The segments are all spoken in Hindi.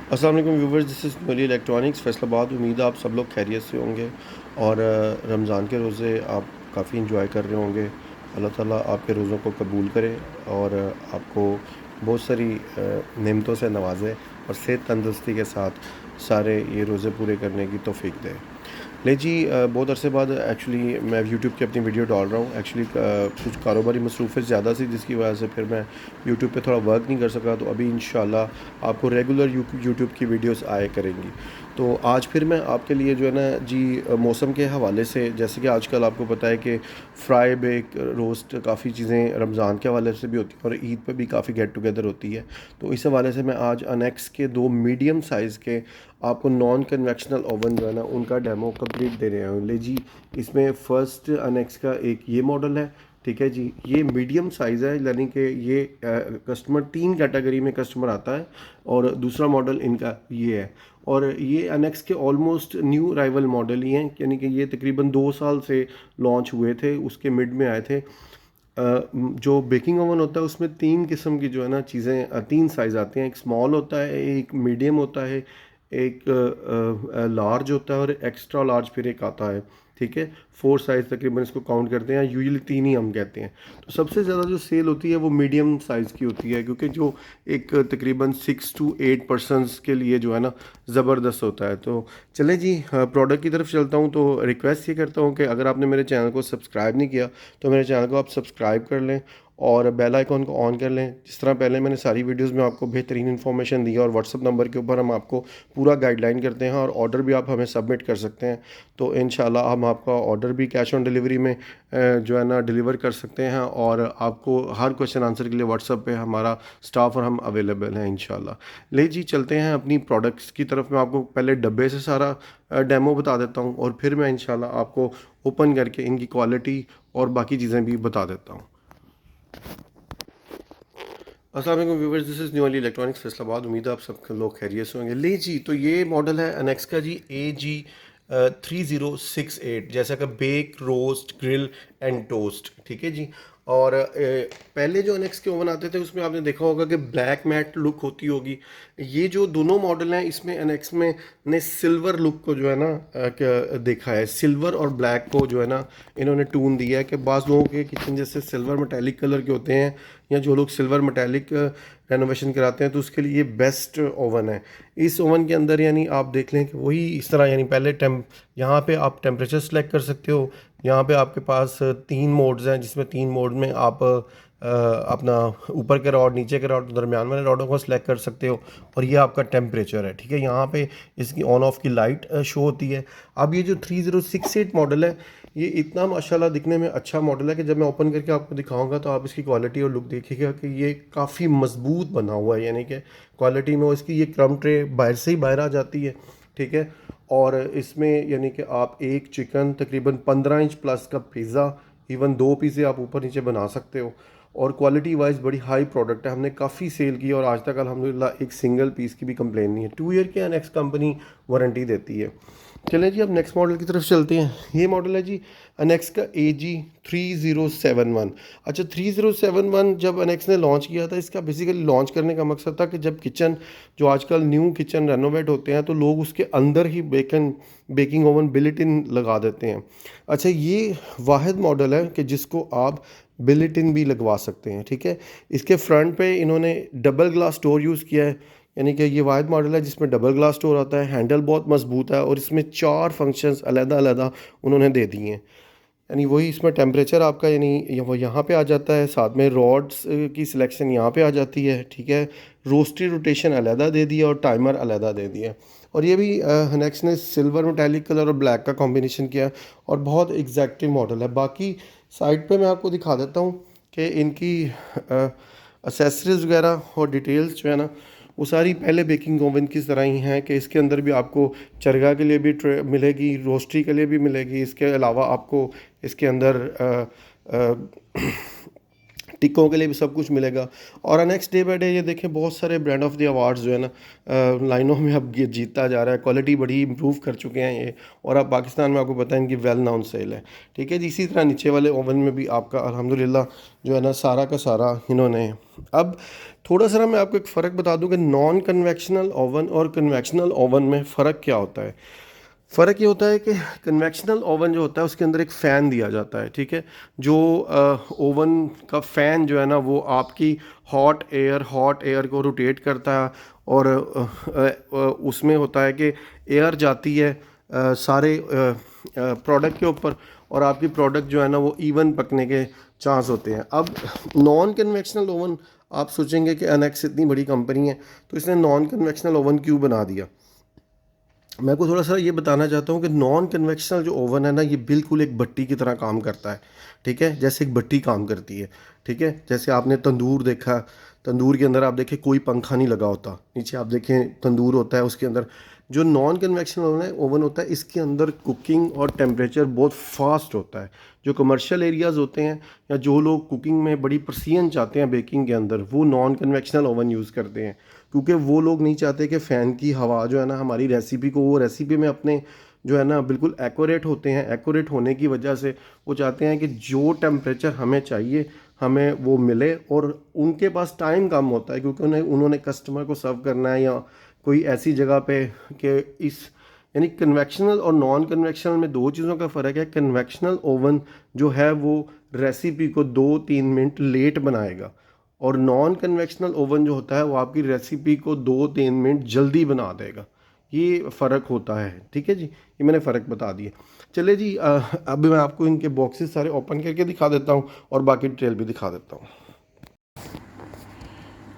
अस्सलाम वालेकुम viewers, this is Noori electronics Faisalabad. उम्मीद है आप सब लोग खैरियत से होंगे और रमज़ान के रोज़े आप काफ़ी इंजॉय कर रहे होंगे। अल्लाह ताला आपके रोज़ों को कबूल करे और आपको बहुत सारी नेमतों से नवाज़े और सेहत तंदुरुस्ती के साथ सारे ये रोज़े पूरे करने की तौफीक दे। ले जी, बहुत अरसे बाद एक्चुअली मैं यूट्यूब की अपनी वीडियो डाल रहा हूँ। एक्चुअली कुछ कारोबारी मसरूफ़ियत ज़्यादा सी, जिसकी वजह से फिर मैं यूट्यूब पे थोड़ा वर्क नहीं कर सका। तो अभी इंशाल्लाह आपको रेगुलर यूट्यूब की वीडियोस आया करेंगी। तो आज फिर मैं आपके लिए जो है ना जी, मौसम के हवाले से, जैसे कि आजकल आपको पता है कि फ्राई बेक रोस्ट काफ़ी चीज़ें रमज़ान के हवाले से भी होती हैं और ईद पे भी काफ़ी गेट टुगेदर होती है। तो इस हवाले से मैं आज अनेक्स के दो मीडियम साइज़ के आपको नॉन कन्वेक्शनल ओवन जो है ना उनका डेमो कंप्लीट दे रहे हैं। ले जी, इसमें फ़र्स्ट अनेक्स का एक ये मॉडल है। ठीक है जी, ये मीडियम साइज़ है, यानी कि ये कस्टमर तीन कैटेगरी में कस्टमर आता है और दूसरा मॉडल इनका ये है। और ये अनेक्स के ऑलमोस्ट न्यू राइवल मॉडल ही हैं, यानी कि ये तकरीबन 2 साल से लॉन्च हुए थे, उसके मिड में आए थे। जो बेकिंग ओवन होता है उसमें तीन किस्म की जो है ना चीज़ें, तीन साइज़ आते हैं। एक स्मॉल होता है, एक मीडियम होता है, एक लार्ज होता है और एक्स्ट्रा लार्ज फिर एक आता है। ठीक है, फोर साइज़ तकरीबन इसको काउंट करते हैं, यूजुअली तीन ही हम कहते हैं। तो सबसे ज़्यादा जो सेल होती है वो मीडियम साइज़ की होती है, क्योंकि जो एक तकरीबन 6 to 8 पर्सनस के लिए जो है ना ज़बरदस्त होता है। तो चले जी, प्रोडक्ट की तरफ चलता हूँ। तो रिक्वेस्ट ये करता हूँ कि अगर आपने मेरे चैनल को सब्सक्राइब नहीं किया तो मेरे चैनल को आप सब्सक्राइब कर लें और बेल आइकॉन को ऑन कर लें। जिस तरह पहले मैंने सारी वीडियोस में आपको बेहतरीन इन्फॉर्मेशन दी है और व्हाट्सअप नंबर के ऊपर हम आपको पूरा गाइडलाइन करते हैं और ऑर्डर भी आप हमें सबमिट कर सकते हैं। तो इंशाल्लाह हम आपका ऑर्डर भी कैश ऑन डिलीवरी में जो है ना डिलीवर कर सकते हैं और आपको हर क्वेश्चन आंसर के लिए व्हाट्सअप पे हमारा स्टाफ और हम अवेलेबल हैं इंशाल्लाह। ले जी, चलते हैं अपनी प्रोडक्ट्स की तरफ। मैं आपको पहले डब्बे से सारा डेमो बता देता हूँ और फिर मैं इंशाल्लाह आपको ओपन करके इनकी क्वालिटी और बाकी चीज़ें भी बता देता हूँ। अस्सलाम वालेकुम viewers, this is new Ali electronics Faisalabad. उम्मीद है आप सब लोग खैरियत से होंगे। ले जी, तो ये मॉडल है अनेक्स का जी, AG3068, जैसा कि bake roast grill and toast. ठीक है जी। और पहले जो अनेक्स के ओवन आते थे उसमें आपने देखा होगा कि ब्लैक मैट लुक होती होगी। ये जो दोनों मॉडल हैं इसमें अनेक्स में ने सिल्वर लुक को जो है ना देखा है। सिल्वर और ब्लैक को जो है ना इन्होंने टून दिया है कि बाज़ लोगों के किचन जैसे सिल्वर मेटेलिक कलर के होते हैं, या जो लोग सिल्वर मेटेलिक रेनोवेशन कराते हैं तो उसके लिए ये बेस्ट ओवन है। इस ओवन के अंदर यानी आप देख लें कि वही इस तरह, यानी पहले यहाँ पे आप टेम्परेचर सेलेक्ट कर सकते हो। यहाँ पे आपके पास तीन मोड्स हैं, जिसमें तीन मोड में आप अपना ऊपर के रॉड, नीचे के रॉड, दरमियान वाले रॉडों को सिलेक्ट कर सकते हो। और ये आपका टेम्परेचर है। ठीक है, यहाँ पे इसकी ऑन ऑफ की लाइट शो होती है। अब ये जो 3068 मॉडल है, ये इतना माशाल्लाह दिखने में अच्छा मॉडल है कि जब मैं ओपन करके आपको दिखाऊंगा तो आप इसकी क्वालिटी और लुक देखिएगा कि ये काफ़ी मजबूत बना हुआ है, यानी कि क्वालिटी में। और इसकी ये क्रम ट्रे बाहर से ही बाहर आ जाती है। ठीक है, और इसमें यानी कि आप एक चिकन, तकरीबन 15 इंच प्लस का पिज़्ज़ा, इवन दो पिज़्ज़े आप ऊपर नीचे बना सकते हो। और क्वालिटी वाइज बड़ी हाई प्रोडक्ट है, हमने काफ़ी सेल की और आज तक अल्हम्दुलिल्लाह एक सिंगल पीस की भी कंप्लेन नहीं है। 2 ईयर के नेक्स्ट कंपनी वारंटी देती है। चलें जी, अब नेक्स्ट मॉडल की तरफ चलते हैं। ये मॉडल है जी अनेक्स का AG3071। अच्छा, 3071 जब अनेक्स ने लॉन्च किया था, इसका बेसिकली लॉन्च करने का मकसद था कि जब किचन, जो आजकल न्यू किचन रेनोवेट होते हैं तो लोग उसके अंदर ही बेकिंग ओवन बिल्ट इन लगा देते हैं। अच्छा, ये वाहिद मॉडल है कि जिसको आप बिल्ट इन भी लगवा सकते हैं। ठीक है, इसके फ्रंट पे इन्होंने डबल ग्लास डोर यूज़ किया है, यानी कि ये वाहिद मॉडल है जिसमें डबल ग्लास डोर आता है। हैंडल बहुत मजबूत है और इसमें 4 फंक्शंस अलग-अलग उन्होंने दे दिए हैं। यानी वही इसमें टेम्परेचर आपका, यानी वो यहाँ पे आ जाता है, साथ में रॉड्स की सिलेक्शन यहाँ पे आ जाती है। ठीक है, रोस्टी रोटेशन अलहदा दे दिया और टाइमर अलहदा दे दिया। और ये भी नेक्स्ट ने सिल्वर मेटालिक कलर और ब्लैक का कॉम्बिनेशन किया और बहुत एग्जैक्टिव मॉडल है। बाकी साइड पे मैं आपको दिखा देता हूँ कि इनकी एसेसरीज वगैरह और डिटेल्स जो है ना वो सारी पहले बेकिंग ओवन की तरह ही हैं कि इसके अंदर भी आपको चरगा के लिए भी ट्रे मिलेगी, रोस्ट्री के लिए भी मिलेगी। इसके अलावा आपको इसके अंदर टिक्कों के लिए भी सब कुछ मिलेगा। और नेक्स्ट डे बाय डे ये देखें बहुत सारे ब्रांड ऑफ द अवार्ड्स जो है ना लाइनों में अब ये जीतता जा रहा है। क्वालिटी बड़ी इंप्रूव कर चुके हैं ये, और अब पाकिस्तान में आपको पता है इनकी वेल नाउन सेल है, ठीक है जी। इसी तरह नीचे वाले ओवन में भी आपका अल्हम्दुलिल्लाह जो है ना सारा का सारा इन्होंने। अब थोड़ा सा मैं आपको एक फ़र्क बता दूं कि नॉन कन्वेक्शनल ओवन और कन्वेक्शनल ओवन में फ़र्क क्या होता है। फ़र्क ये होता है कि कन्वेक्शनल ओवन जो होता है उसके अंदर एक फ़ैन दिया जाता है, ठीक है। जो ओवन का फ़ैन जो है ना वो आपकी हॉट एयर को रोटेट करता है, और उसमें होता है कि एयर जाती है सारे प्रोडक्ट के ऊपर, और आपकी प्रोडक्ट जो है ना वो इवन पकने के चांस होते हैं। अब नॉन कन्वेक्शनल ओवन, आप सोचेंगे कि एनेक्स इतनी बड़ी कंपनी है तो इसने नॉन कन्वेक्शनल ओवन क्यों बना दिया। मैं को थोड़ा सा ये बताना चाहता हूँ कि नॉन कन्वेक्शनल जो ओवन है ना ये बिल्कुल एक भट्टी की तरह काम करता है, ठीक है। जैसे एक भट्टी काम करती है, ठीक है। जैसे आपने तंदूर देखा, तंदूर के अंदर आप देखें कोई पंखा नहीं लगा होता, नीचे आप देखें तंदूर होता है, उसके अंदर जो नॉन कन्वेक्शनल ओवन होता है इसके अंदर कुकिंग और टेम्परेचर बहुत फास्ट होता है। जो कमर्शियल एरियाज़ होते हैं या जो लोग कुकिंग में बड़ी प्रेसिजन चाहते हैं बेकिंग के अंदर, वो नॉन कन्वेक्शनल ओवन यूज़ करते हैं, क्योंकि वो लोग नहीं चाहते कि फ़ैन की हवा जो है ना हमारी रेसिपी को, वो रेसिपी में अपने जो है ना बिल्कुल एक्यूरेट होते हैं। एक्यूरेट होने की वजह से वो चाहते हैं कि जो टेम्परेचर हमें चाहिए हमें वो मिले, और उनके पास टाइम कम होता है क्योंकि उन्होंने कस्टमर को सर्व करना है या कोई ऐसी जगह पे कि इस, यानी कन्वेक्शनल और नॉन कन्वेक्शनल में दो चीज़ों का फ़र्क है। कन्वेक्शनल ओवन जो है वो रेसिपी को 2-3 मिनट लेट बनाएगा, और नॉन कन्वेक्शनल ओवन जो होता है वो आपकी रेसिपी को 2-3 मिनट जल्दी बना देगा। ये फ़र्क होता है, ठीक है जी। ये मैंने फ़र्क बता दिया। चले जी, अब मैं आपको इनके बॉक्सेस सारे ओपन करके दिखा देता हूँ और बाकी डिटेल भी दिखा देता हूँ।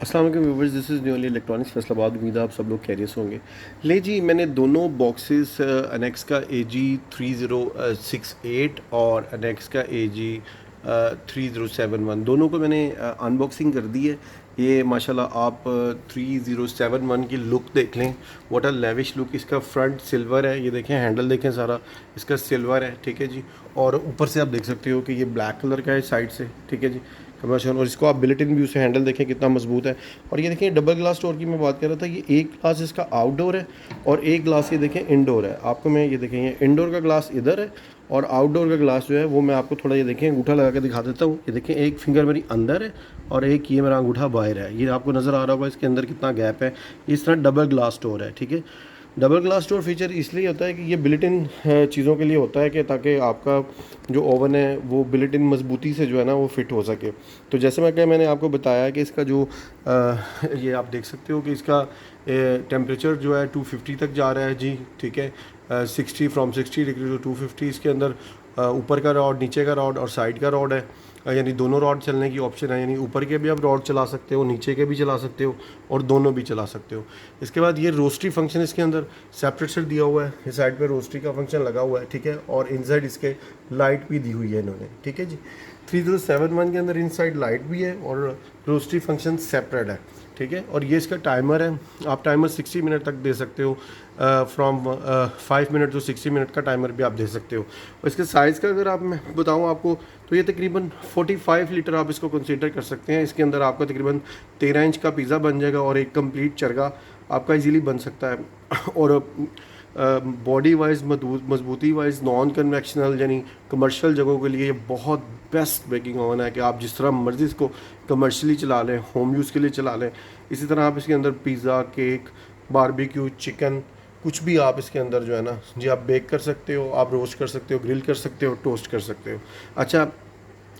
अस्सलाम वालेकुम viewers, this is newly electronics Faisalabad. उम्मीद है आप सब लोग कैरियस होंगे। ले जी, मैंने दोनों बॉक्सेस अनेक्स का AG3068 और अनेक्स का AG3071 दोनों को मैंने अनबॉक्सिंग कर दी है। ये माशाल्लाह आप 3071 की लुक देख लें, व्हाट अ लेविश लुक। इसका फ्रंट सिल्वर है, ये देखें हैंडल देखें सारा इसका सिल्वर है, ठीक है जी। और ऊपर से आप देख सकते हो कि ये ब्लैक कलर का है साइड से, ठीक है जी, कमर्शियल। और इसको आप बिल्ट-इन व्यू से हैंडल देखें कितना मजबूत है। और ये देखें डबल ग्लास डोर की मैं बात कर रहा था, ये एक ग्लास इसका आउटडोर है और एक ग्लास ये देखें इनडोर है। आपको मैं ये देखें ये इनडोर का ग्लास इधर है और आउटडोर का ग्लास जो है वो मैं आपको थोड़ा ये देखें अंगूठा लगा के दिखा देता हूँ। ये देखें एक फिंगर मेरी अंदर है और एक ये मेरा अंगूठा बाहर है। ये आपको नज़र आ रहा होगा इसके अंदर कितना गैप है। इस तरह डबल ग्लास डोर है, ठीक है। डबल ग्लास डोर फीचर इसलिए होता है कि ये बिल्ट इन चीज़ों के लिए होता है कि ताकि आपका जो ओवन है वो बिल्ट इन मजबूती से जो है ना वो फिट हो सके। तो जैसे मैंने आपको बताया कि इसका जो ये आप देख सकते हो कि इसका टेम्परेचर जो है 250 तक जा रहा है जी, ठीक है। 60 डिग्री टू 250 इसके अंदर ऊपर का रॉड, नीचे का रॉड और साइड का रॉड है, यानी दोनों रॉड चलने की ऑप्शन है। यानी ऊपर के भी आप रॉड चला सकते हो, नीचे के भी चला सकते हो और दोनों भी चला सकते हो। इसके बाद ये रोस्ट्री फंक्शन इसके अंदर सेपरेट से दिया हुआ है। ये साइड पे रोस्ट्री का फंक्शन लगा हुआ है, ठीक है। और इनसाइड इसके लाइट भी दी हुई है इन्होंने, ठीक है जी। 3071 के अंदर इनसाइड लाइट भी है और रोस्ट्री फंक्शन सेपरेट है, ठीक है। और ये इसका टाइमर है, आप टाइमर 60 मिनट तक दे सकते हो। फ्रॉम 5 मिनट टू 60 मिनट का टाइमर भी आप दे सकते हो। और इसके साइज़ का अगर आप मैं बताऊँ आपको तो ये तकरीबन 45 लीटर आप इसको कंसीडर कर सकते हैं। इसके अंदर आपका तकरीबन 13 इंच का पिज़्ज़ा बन जाएगा और एक कंप्लीट चरगा आपका इजीली बन सकता है। और बॉडी वाइज मजबूती वाइज नॉन कन्वेक्शनल यानी कमर्शियल जगहों के लिए ये बहुत बेस्ट बेकिंग ओवन है कि आप जिस तरह मर्ज़ी इसको कमर्शियली चला लें, होम यूज़ के लिए चला लें। इसी तरह आप इसके अंदर पिज़्ज़ा, केक, बारबेक्यू, चिकन कुछ भी आप इसके अंदर जो है ना जी आप बेक कर सकते हो, आप रोस्ट कर सकते हो, ग्रिल कर सकते हो, टोस्ट कर सकते हो। अच्छा,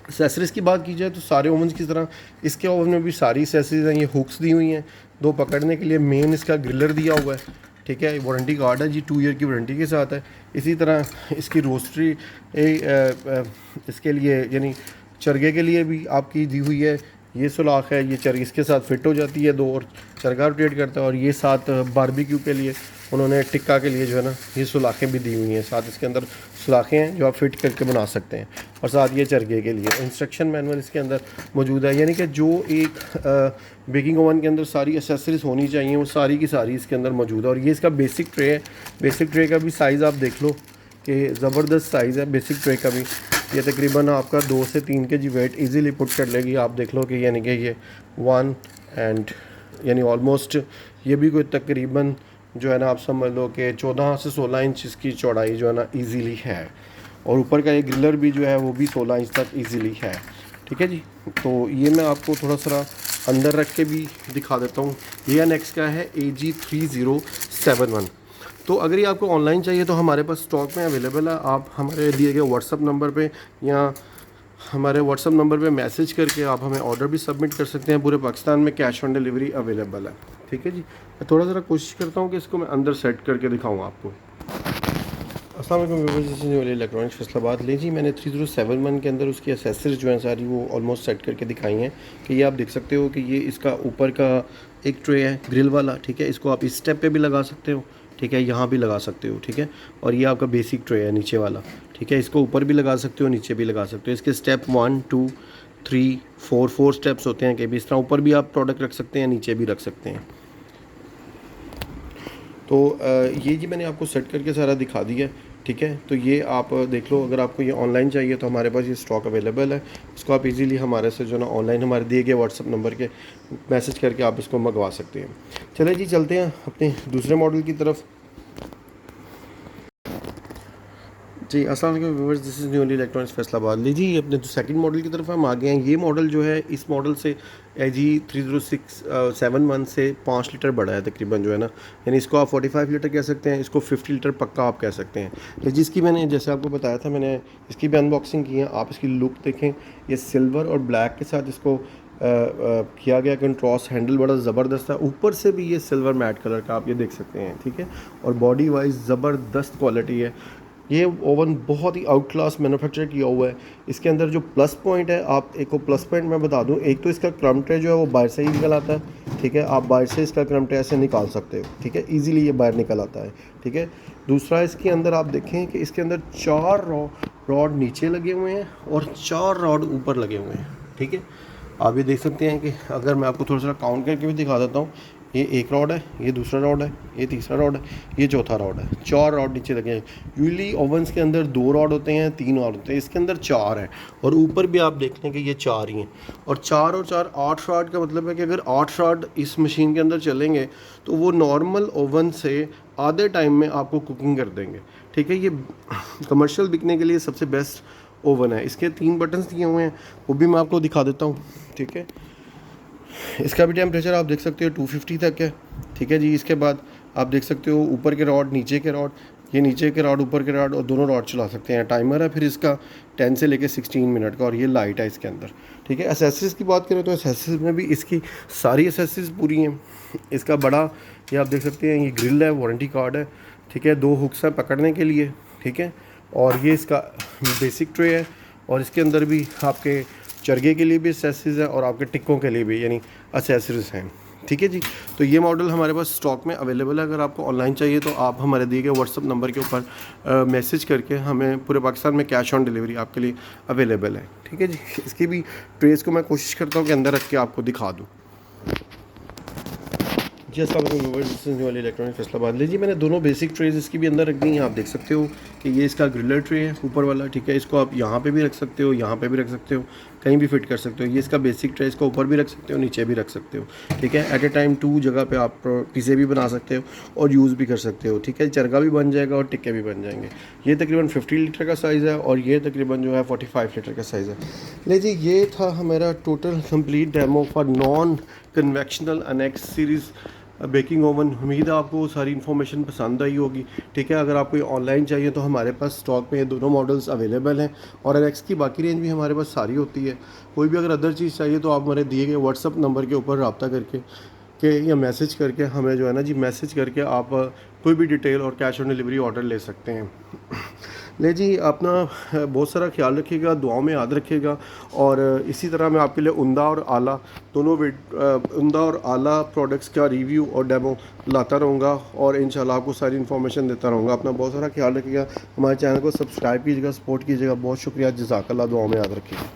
एक्सेसरीज़ की बात की जाए तो सारे ओवन की तरह इसके ओवन में भी सारी एक्सेसरीज़ हैं। ये हुक्स दी हुई हैं दो पकड़ने के लिए, मेन इसका ग्रिलर दिया हुआ है, ठीक है। वारंटी कार्ड है जी, 2 ईयर की वारंटी के साथ है। इसी तरह इसकी रोस्ट्री इसके लिए यानी चरगे के लिए भी आपकी दी हुई है। ये सुलाख है, ये चरगे इसके साथ फिट हो जाती है दो, और चरगा रोटेट करता है। और ये साथ बारबेक्यू के लिए उन्होंने टिक्का के लिए जो है ना ये सुलाखें भी दी हुई हैं। साथ इसके अंदर सुलाखें हैं जो आप फिट करके बना सकते हैं, और साथ ये चरगे के लिए इंस्ट्रक्शन मैनुअल इसके अंदर मौजूद है। यानी कि जो एक बेकिंग ओवन के अंदर सारी एसेसरीज होनी चाहिए वो सारी की सारी इसके अंदर मौजूद है। और ये इसका बेसिक ट्रे है। बेसिक ट्रे का भी साइज़ आप देख लो कि ज़बरदस्त साइज़ है बेसिक ट्रे का भी। ये तकरीबन आपका 2 से 3 kg वेट इजीली पुट कर लेगी। आप देख लो कि यानी कि ये 1 एंड यानी ऑलमोस्ट ये भी कोई तकरीबन जो है ना आप समझ लो कि 14 से 16 इंच इसकी चौड़ाई जो है ना इजीली है, और ऊपर का ये ग्रिलर भी जो है वो भी 16 इंच तक इजीली है। ठीक है जी। तो ये मैं आपको थोड़ा सा अंदर रख के भी दिखा देता हूँ। ये नेक्स्ट का है AG3071। तो अगर ये आपको ऑनलाइन चाहिए तो हमारे पास स्टॉक में अवेलेबल है। आप हमारे दिए गए व्हाट्सअप नंबर पे या हमारे व्हाट्सअप नंबर पे मैसेज करके आप हमें ऑर्डर भी सबमिट कर सकते हैं। पूरे पाकिस्तान में कैश ऑन डिलीवरी अवेलेबल है। ठीक है जी। मैं थोड़ा ज़रा कोशिश करता हूँ कि इसको मैं अंदर सेट करके दिखाऊँ आपको। अस्सलाम वालेकुम व्यूअर्स, इलेक्ट्रॉनिक्स फैसलाबाद। ले जी, मैंने 3071 के अंदर उसकी एसेसरीज जो हैं सारी वो ऑलमोस्ट सेट करके दिखाई हैं कि ये आप देख सकते हो कि ये इसका ऊपर का एक ट्रे है ग्रिल वाला। ठीक है, इसको आप इस स्टेप पे भी लगा सकते हो। ठीक है, यहाँ भी लगा सकते हो। ठीक है, और ये आपका बेसिक ट्रे है नीचे वाला। ठीक है, इसको ऊपर भी लगा सकते हो, नीचे भी लगा सकते हो। इसके स्टेप 1 2 3 4 स्टेप्स होते हैं कि भी इस तरह ऊपर भी आप प्रोडक्ट रख सकते हैं, नीचे भी रख सकते हैं। तो ये जी मैंने आपको सेट करके सारा दिखा दिया है। ठीक है, तो ये आप देख लो। अगर आपको ये ऑनलाइन चाहिए तो हमारे पास ये स्टॉक अवेलेबल है। इसको आप इजीली हमारे से जो ना ऑनलाइन हमारे दिए गए व्हाट्सअप नंबर के मैसेज करके आप इसको मंगवा सकते हैं। चले जी, चलते हैं अपने दूसरे मॉडल की तरफ। जी अस्सलाम वालेकुम viewers, this is newly electronics Faisalabad. लीजिए अपने सेकंड मॉडल की तरफ हम आ गए हैं। ये मॉडल जो है इस मॉडल से AG3071 से 5 लीटर बड़ा है तकरीबन जो है ना, यानी इसको आप 45 लीटर कह सकते हैं, इसको 50 लीटर पक्का आप कह सकते हैं। तो जिसकी मैंने जैसे आपको बताया था, मैंने इसकी भी अनबॉक्सिंग की है। आप इसकी लुक देखें, ये सिल्वर और ब्लैक के साथ इसको किया गया कंट्रास्ट। हैंडल बड़ा ज़बरदस्त है, ऊपर से भी ये सिल्वर मैट कलर का आप ये देख सकते हैं। ठीक है, और बॉडी वाइज ज़बरदस्त क्वालिटी है। ये ओवन बहुत ही आउट क्लास मैन्युफैक्चर किया हुआ है। इसके अंदर जो प्लस पॉइंट है, आप एक को प्लस पॉइंट मैं बता दूं, एक तो इसका क्रम ट्रे जो है वो बाहर से ही निकल आता है। ठीक है, आप बाहर से इसका क्रम ट्रे ऐसे निकाल सकते हो। ठीक है, इजीली ये बाहर निकल आता है। ठीक है, दूसरा इसके अंदर आप देखें कि इसके अंदर 4 रॉड नीचे लगे हुए हैं और 4 रॉड ऊपर लगे हुए हैं। ठीक है, आप ये देख सकते हैं कि अगर मैं आपको थोड़ा सा काउंट करके भी दिखा देता हूँ, ये एक रॉड है, ये दूसरा रॉड है, ये तीसरा रॉड है, ये चौथा रॉड है। 4 रॉड नीचे लगे हैं। यूजली ओवंस के अंदर 2 रॉड होते हैं, 3 रॉड होते हैं, इसके अंदर 4 हैं। और ऊपर भी आप देख लें कि ये 4 ही हैं। और 4 और 4 8 रॉड का मतलब है कि अगर 8 रॉड इस मशीन के अंदर चलेंगे तो वो नॉर्मल ओवन से आधे टाइम में आपको कुकिंग कर देंगे। ठीक है, ये कमर्शियल बिकने के लिए सबसे बेस्ट ओवन है। इसके 3 बटन्स दिए हुए हैं, वो भी मैं आपको दिखा देता हूँ। ठीक है, इसका भी टेम्परेचर आप देख सकते हो 250 तक है। ठीक है जी, इसके बाद आप देख सकते हो ऊपर के रॉड, नीचे के रॉड, ये नीचे के रॉड, ऊपर के रॉड, और दोनों रॉड चला सकते हैं। टाइमर है फिर इसका 10 से लेके 16 मिनट का, और ये लाइट है इसके अंदर। ठीक है, एसेसरीज़ की बात करें तो एसेसरीज़ में भी इसकी सारी एसेसरीज़ पूरी हैं। इसका बड़ा ये आप देख सकते हैं, ये ग्रिल है, वारंटी कार्ड है। ठीक है, 2 हुक्स हैं पकड़ने के लिए। ठीक है, और ये इसका बेसिक ट्रे है, और इसके अंदर भी आपके चरगे के लिए भी एसेसरीज है और आपके टिक्कों के लिए भी यानी एसेसरीज हैं। ठीक है जी, तो ये मॉडल हमारे पास स्टॉक में अवेलेबल है। अगर आपको ऑनलाइन चाहिए तो आप हमारे दिए गए व्हाट्सअप नंबर के ऊपर मैसेज करके हमें पूरे पाकिस्तान में कैश ऑन डिलीवरी आपके लिए अवेलेबल है। ठीक है जी, इसकी भी ट्रेस को मैं कोशिश करता हूँ कि अंदर रख के आपको दिखा दूँ। जी अस्सलाम वालेकुम viewers, this is new electronics Faisalabad. लीजिए मैंने दोनों बेसिक ट्रेज इसकी भी अंदर रख दी हैं। आप देख सकते हो कि ये इसका ग्रिलर ट्रे है ऊपर वाला। ठीक है, इसको आप यहाँ पे भी रख सकते हो, यहाँ पे भी रख सकते हो, कहीं भी फिट कर सकते हो। ये इसका बेसिक ट्रे, इसको ऊपर भी रख सकते हो, नीचे भी रख सकते हो। ठीक है, एट ए टाइम 2 जगह पे आप पिज़्ज़े भी बना सकते हो और यूज़ भी कर सकते हो। ठीक है, चरगा भी बन जाएगा और टिक्के भी बन जाएंगे। ये तकरीबन 50 लीटर का साइज़ है और ये तकरीबन जो है 45 लीटर का साइज़ है। लीजिए, ये था हमारा total complete demo for non convectional annex series baking oven. उम्मीद है आपको सारी इन्फॉर्मेशन पसंद आई होगी। ठीक है, अगर आपको ऑनलाइन चाहिए तो हमारे पास स्टॉक में ये दोनों मॉडल्स अवेलेबल हैं, और एलेक्स की बाकी रेंज भी हमारे पास सारी होती है। कोई भी अगर अदर चीज़ चाहिए तो आप हमारे दिए गए व्हाट्सअप नंबर के ऊपर रब्ता करके या मैसेज करके हमें जो है ना जी मैसेज करके आप कोई भी डिटेल और कैश ऑन डिलीवरी ऑर्डर ले सकते हैं। ले जी, अपना बहुत सारा ख्याल रखिएगा, दुआओं में याद रखिएगा। और इसी तरह मैं आपके लिए उम्दा और आला दोनों उम्दा और आला प्रोडक्ट्स का रिव्यू और डेमो लाता रहूँगा, और इंशाल्लाह आपको सारी इन्फॉर्मेशन देता रहूँगा। अपना बहुत सारा ख्याल रखिएगा, हमारे चैनल को सब्सक्राइब कीजिएगा, सपोर्ट कीजिएगा। बहुत शुक्रिया, जज़ाकल्लाह। दुआओं में याद रखिएगा।